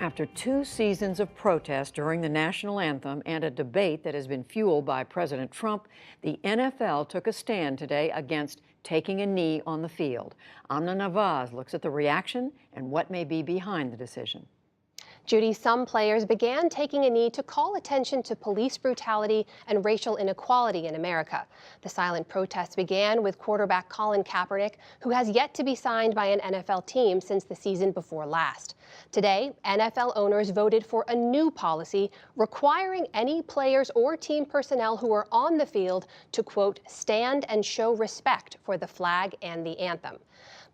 After 2 seasons of protest during the national anthem and a debate that has been fueled by President Trump, the NFL took a stand today against taking a knee on the field. Amna Nawaz looks at the reaction and what may be behind the decision. Judy, some players began taking a knee to call attention to police brutality and racial inequality in America. The silent protests began with quarterback Colin Kaepernick, who has yet to be signed by an NFL team since the season before last. Today, NFL owners voted for a new policy requiring any players or team personnel who are on the field to, quote, stand and show respect for the flag and the anthem.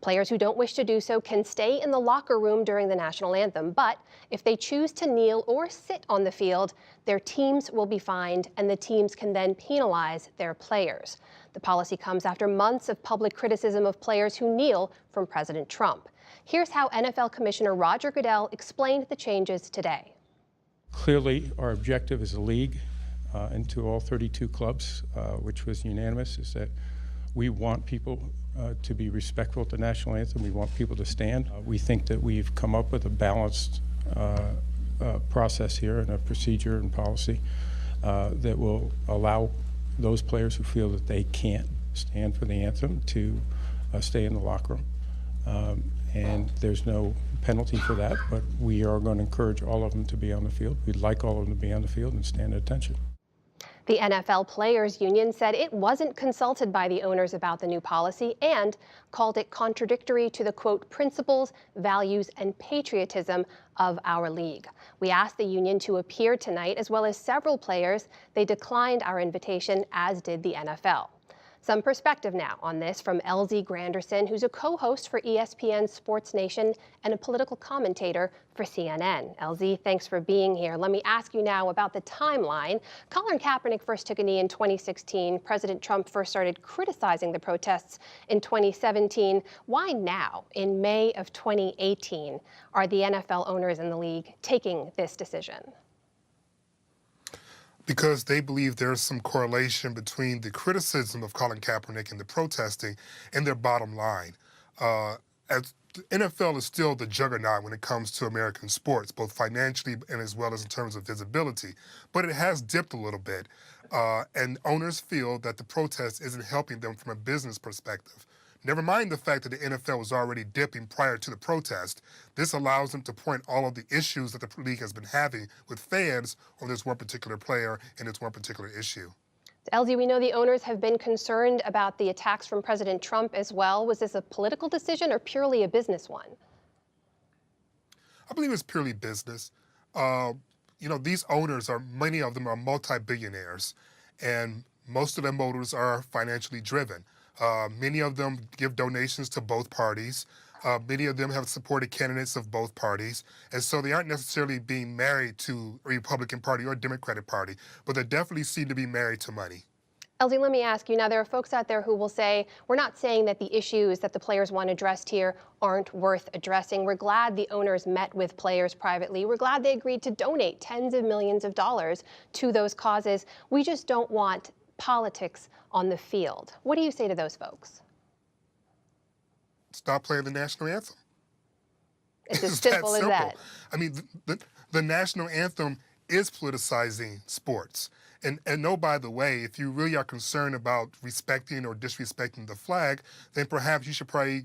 Players who don't wish to do so can stay in the locker room during the national anthem, but if they choose to kneel or sit on the field, their teams will be fined and the teams can then penalize their players. The policy comes after months of public criticism of players who kneel from President Trump. Here's how NFL Commissioner Roger Goodell explained the changes today. Clearly, our objective as a league and to all 32 clubs, which was unanimous, is that we want people to be respectful at the national anthem. We want people to stand. We think that we've come up with a balanced process here and a procedure and policy that will allow those players who feel that they can't stand for the anthem to stay in the locker room. And there's no penalty for that, but we are going to encourage all of them to be on the field. We'd like all of them to be on the field and stand at attention. The NFL Players Union said it wasn't consulted by the owners about the new policy and called it contradictory to the, quote, principles, values, and patriotism of our league. We asked the union to appear tonight, as well as several players. They declined our invitation, as did the NFL. Some perspective now on this from Granderson, who's a co-host for ESPN SportsNation and a political commentator for CNN. LZ, thanks for being here. Let me ask you now about the timeline. Colin Kaepernick first took a knee in 2016. President Trump first started criticizing the protests in 2017. Why now, in May of 2018, are the NFL owners in the league taking this decision? Because they believe there's some correlation between the criticism of Colin Kaepernick and the protesting and their bottom line. As the NFL is still the juggernaut when it comes to American sports, both financially and as well as in terms of visibility. But it has dipped a little bit, and owners feel that the protest isn't helping them from a business perspective. Never mind the fact that the NFL was already dipping prior to the protest. This allows them to point all of the issues that the league has been having with fans on this one particular player and this one particular issue. LZ, we know the owners have been concerned about the attacks from President Trump as well. Was this a political decision or purely a business one? I believe it's purely business. You know, these owners many of them are multi-billionaires, and most of them owners are financially driven. Many of them give donations to both parties. Many of them have supported candidates of both parties. And so they aren't necessarily being married to a Republican Party or a Democratic Party, but they definitely seem to be married to money. LZ, let me ask you, now there are folks out there who will say, we're not saying that the issues that the players want addressed here aren't worth addressing. We're glad the owners met with players privately. We're glad they agreed to donate tens of millions of dollars to those causes. We just don't want politics on the field. What do you say to those folks? Stop playing the national anthem. It's as simple as that. I mean, the national anthem is politicizing sports. And no, by the way, if you really are concerned about respecting or disrespecting the flag, then perhaps you should probably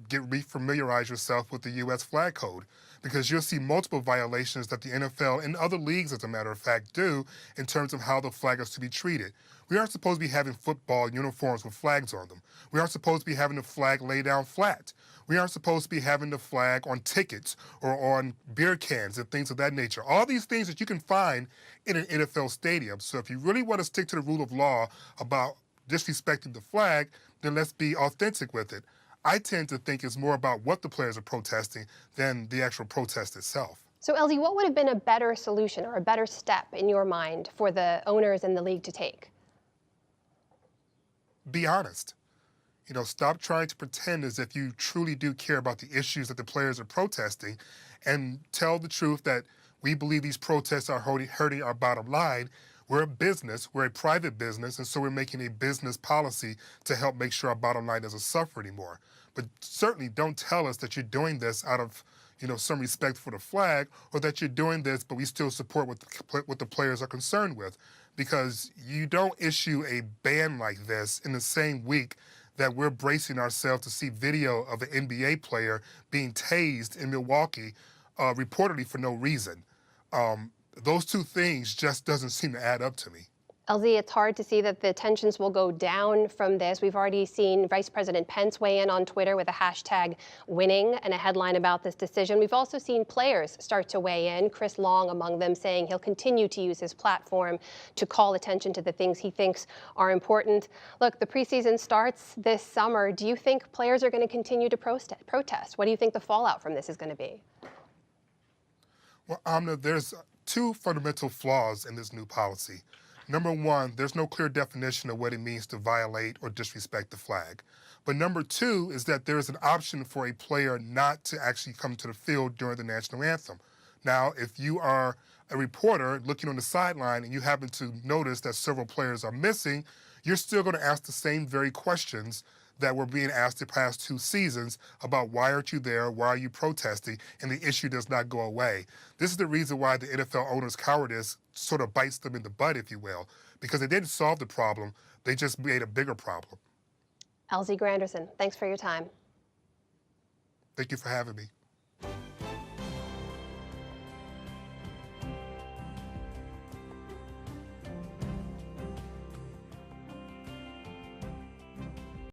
refamiliarize yourself with the U.S. flag code, because you'll see multiple violations that the NFL and other leagues, as a matter of fact, do in terms of how the flag is to be treated. We aren't supposed to be having football uniforms with flags on them. We aren't supposed to be having the flag lay down flat. We aren't supposed to be having the flag on tickets or on beer cans and things of that nature. All these things that you can find in an NFL stadium. So if you really want to stick to the rule of law about disrespecting the flag, then let's be authentic with it. I tend to think it's more about what the players are protesting than the actual protest itself. So, LZ, what would have been a better solution or a better step in your mind for the owners and the league to take? Be honest. You know, stop trying to pretend as if you truly do care about the issues that the players are protesting, and tell the truth that we believe these protests are hurting our bottom line. We're a business, we're a private business, and so we're making a business policy to help make sure our bottom line doesn't suffer anymore. But certainly don't tell us that you're doing this out of, some respect for the flag, or that you're doing this, but we still support what the players are concerned with. Because you don't issue a ban like this in the same week that we're bracing ourselves to see video of an NBA player being tased in Milwaukee, reportedly for no reason. Those two things just doesn't seem to add up to me. LZ, it's hard to see that the tensions will go down from this. We've already seen Vice President Pence weigh in on Twitter with a hashtag winning and a headline about this decision. We've also seen players start to weigh in, Chris Long among them, saying he'll continue to use his platform to call attention to the things he thinks are important. Look, the preseason starts this summer. Do you think players are going to continue to protest? What do you think the fallout from this is going to be? Well, Amna, there's two fundamental flaws in this new policy. Number one, there's no clear definition of what it means to violate or disrespect the flag. But number two is that there is an option for a player not to actually come to the field during the national anthem. Now, if you are a reporter looking on the sideline and you happen to notice that several players are missing, you're still going to ask the same very questions that were being asked the past 2 seasons about why aren't you there, why are you protesting, and the issue does not go away. This is the reason why the NFL owners' cowardice sort of bites them in the butt, if you will, because they didn't solve the problem, they just made a bigger problem. LZ Granderson, thanks for your time. Thank you for having me.